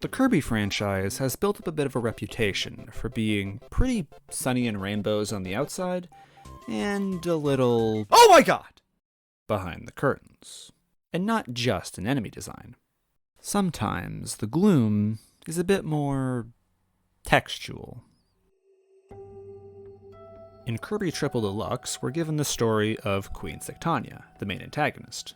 The Kirby franchise has built up a bit of a reputation for being pretty sunny and rainbows on the outside, and a little, oh my god, behind the curtains. And not just in enemy design. Sometimes the gloom is a bit more textual. In Kirby Triple Deluxe, we're given the story of Queen Sectonia, the main antagonist.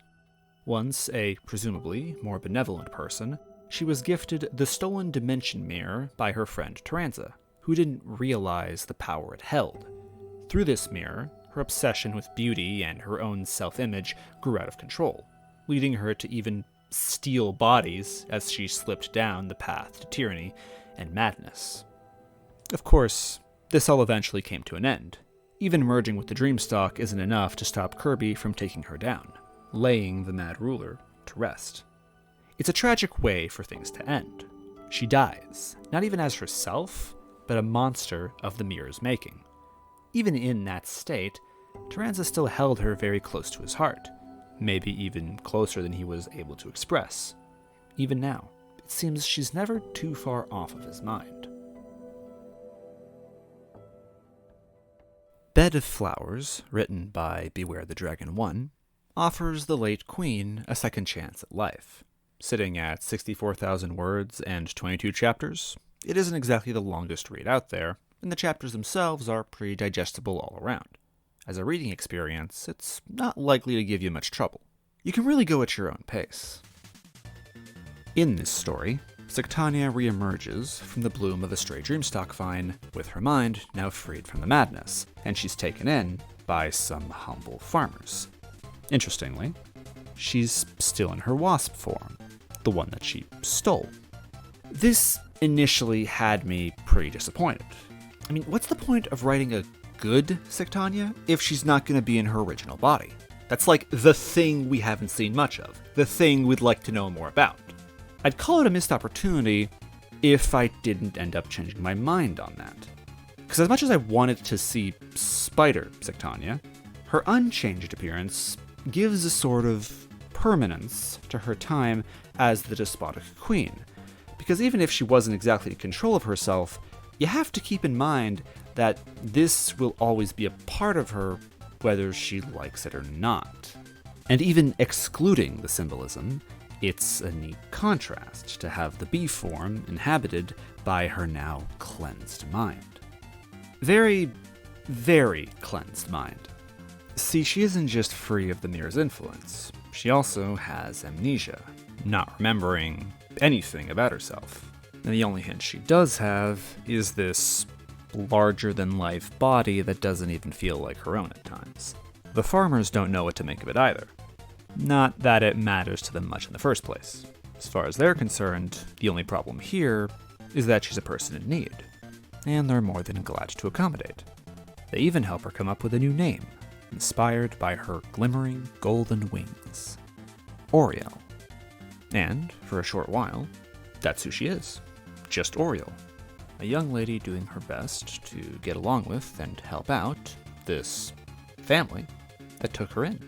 Once a, presumably, more benevolent person, she was gifted the stolen dimension mirror by her friend Taranza, who didn't realize the power it held. Through this mirror, her obsession with beauty and her own self-image grew out of control, leading her to even steal bodies as she slipped down the path to tyranny and madness. Of course, this all eventually came to an end. Even merging with the Dreamstalk isn't enough to stop Kirby from taking her down, laying the mad ruler to rest. It's a tragic way for things to end. She dies, not even as herself, but a monster of the mirror's making. Even in that state, Taranza still held her very close to his heart, maybe even closer than he was able to express. Even now, it seems she's never too far off of his mind. Bed of Flowers, written by Beware the Dragon 1, offers the late queen a second chance at life. Sitting at 64,000 words and 22 chapters, it isn't exactly the longest read out there, and the chapters themselves are pretty digestible all around. As a reading experience, it's not likely to give you much trouble. You can really go at your own pace. In this story, Sectonia reemerges from the bloom of a stray Dreamstalk vine, with her mind now freed from the madness, and she's taken in by some humble farmers. Interestingly, she's still in her wasp form, the one that she stole. This initially had me pretty disappointed. I mean, what's the point of writing a good Sectonia if she's not going to be in her original body? That's like the thing we haven't seen much of, the thing we'd like to know more about. I'd call it a missed opportunity if I didn't end up changing my mind on that. Because as much as I wanted to see Spider Sectonia, her unchanged appearance gives a sort of permanence to her time as the despotic queen. Because even if she wasn't exactly in control of herself, you have to keep in mind that this will always be a part of her whether she likes it or not. And even excluding the symbolism, it's a neat contrast to have the bee form inhabited by her now cleansed mind. Very, very cleansed mind. See, she isn't just free of the mirror's influence, she also has amnesia, not remembering anything about herself. And the only hint she does have is this larger-than-life body that doesn't even feel like her own at times. The farmers don't know what to make of it either. Not that it matters to them much in the first place. As far as they're concerned, the only problem here is that she's a person in need, and they're more than glad to accommodate. They even help her come up with a new name, inspired by her glimmering golden wings. Oriel. And, for a short while, that's who she is. Just Oriel. A young lady doing her best to get along with and help out this family that took her in.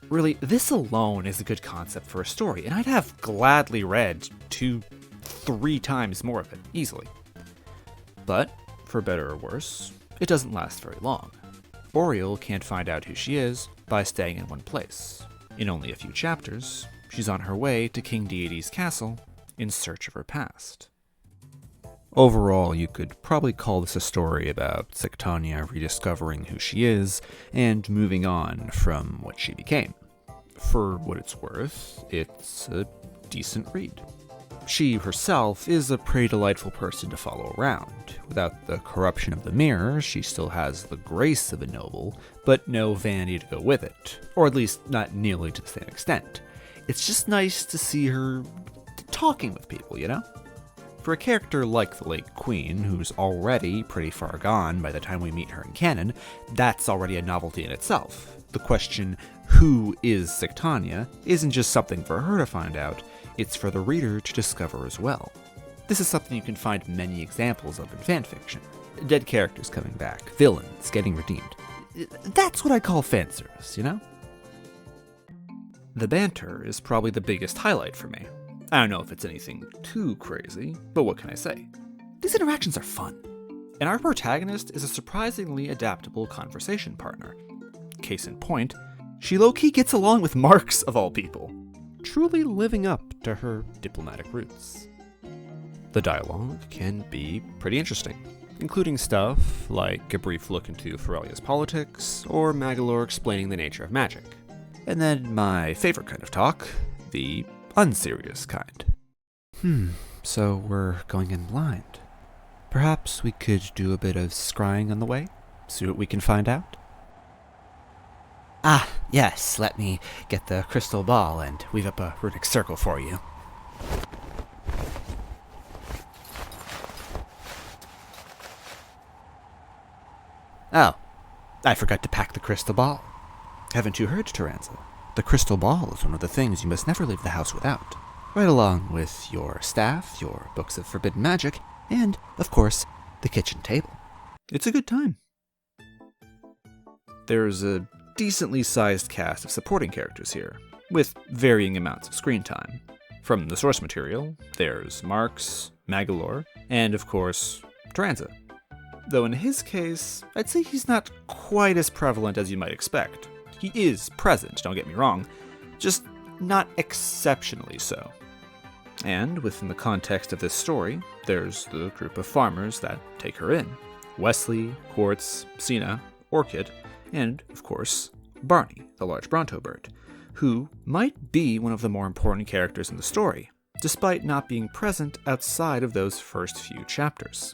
Really, this alone is a good concept for a story, and I'd have gladly read 2-3 times more of it, easily. But, for better or worse, it doesn't last very long. Oriel can't find out who she is by staying in one place. In only a few chapters, she's on her way to King Deity's castle in search of her past. Overall, you could probably call this a story about Sectonia rediscovering who she is and moving on from what she became. For what it's worth, it's a decent read. She herself is a pretty delightful person to follow around. Without the corruption of the mirror, she still has the grace of a noble, but no vanity to go with it, or at least not nearly to the same extent. It's just nice to see her talking with people, you know? For a character like the late Queen, who's already pretty far gone by the time we meet her in canon, that's already a novelty in itself. The question, who is Sectonia, isn't just something for her to find out, it's for the reader to discover as well. This is something you can find many examples of in fanfiction. Dead characters coming back, villains getting redeemed. That's what I call fanservice, you know? The banter is probably the biggest highlight for me. I don't know if it's anything too crazy, but what can I say? These interactions are fun. And our protagonist is a surprisingly adaptable conversation partner. Case in point, she low-key gets along with Marx of all people, truly living up to her diplomatic roots. The dialogue can be pretty interesting, including stuff like a brief look into Ferelia's politics, or Magalore explaining the nature of magic. And then my favorite kind of talk, the unserious kind. So we're going in blind. Perhaps we could do a bit of scrying on the way, see what we can find out? Ah, yes, let me get the crystal ball and weave up a runic circle for you. Oh, I forgot to pack the crystal ball. Haven't you heard, Taranza? The crystal ball is one of the things you must never leave the house without. Right along with your staff, your books of forbidden magic, and, of course, the kitchen table. It's a good time. There's a decently sized cast of supporting characters here, with varying amounts of screen time. From the source material, there's Marx, Magalore, and of course, Taranza. Though in his case, I'd say he's not quite as prevalent as you might expect. He is present, don't get me wrong, just not exceptionally so. And within the context of this story, there's the group of farmers that take her in. Wesley, Quartz, Sina, Orchid, and, of course, Barney, the large Bronto bird, who might be one of the more important characters in the story, despite not being present outside of those first few chapters.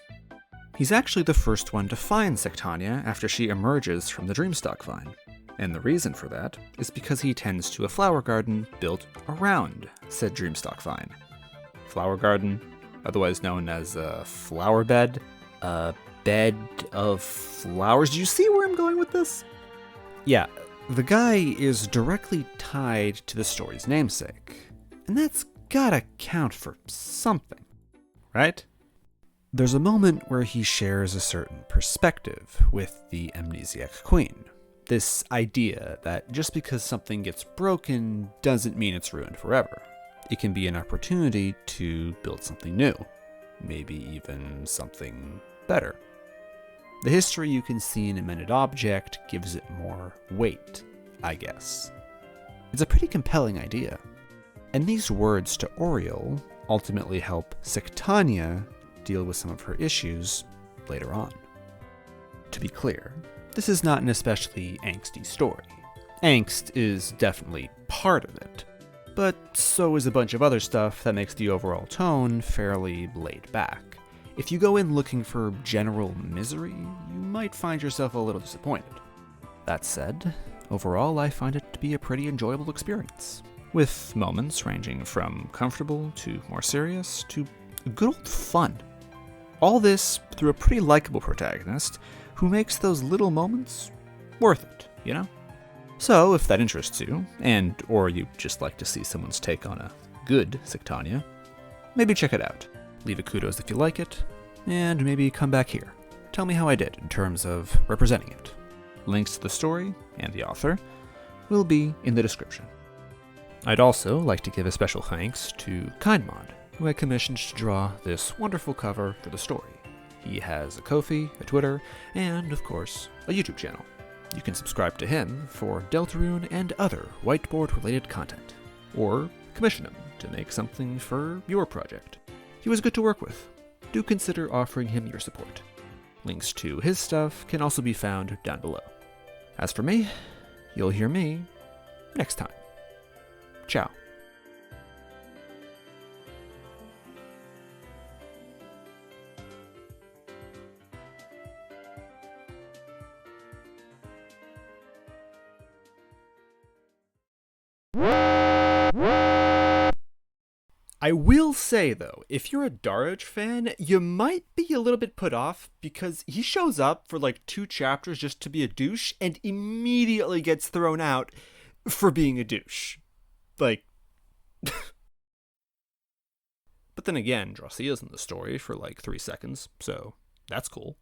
He's actually the first one to find Sectonia after she emerges from the Dreamstalk vine. And the reason for that is because he tends to a flower garden built around said Dreamstalk vine. Flower garden, otherwise known as a flower bed, a bed of flowers. Do you see where I'm going with this? Yeah, the guy is directly tied to the story's namesake, and that's gotta count for something, right? There's a moment where he shares a certain perspective with the amnesiac queen. This idea that just because something gets broken doesn't mean it's ruined forever. It can be an opportunity to build something new, maybe even something better. The history you can see in a minute object gives it more weight, I guess. It's a pretty compelling idea. And these words to Oriel ultimately help Sectonia deal with some of her issues later on. To be clear, this is not an especially angsty story. Angst is definitely part of it, but so is a bunch of other stuff that makes the overall tone fairly laid back. If you go in looking for general misery, you might find yourself a little disappointed. That said, overall I find it to be a pretty enjoyable experience, with moments ranging from comfortable to more serious to good old fun. All this through a pretty likable protagonist who makes those little moments worth it, you know? So if that interests you, and or you just like to see someone's take on a good Sectonia, maybe check it out. Leave a kudos if you like it, and maybe come back here. Tell me how I did in terms of representing it. Links to the story and the author will be in the description. I'd also like to give a special thanks to KindMod, who I commissioned to draw this wonderful cover for the story. He has a Ko-fi, a Twitter, and, of course, a YouTube channel. You can subscribe to him for Deltarune and other whiteboard-related content, or commission him to make something for your project. He was good to work with. Do consider offering him your support. Links to his stuff can also be found down below. As for me, you'll hear me next time. Ciao. I will say, though, if you're a Daroj fan, you might be a little bit put off because he shows up for like 2 chapters just to be a douche and immediately gets thrown out for being a douche. Like... But then again, Drosia's in the story for like 3 seconds, so that's cool.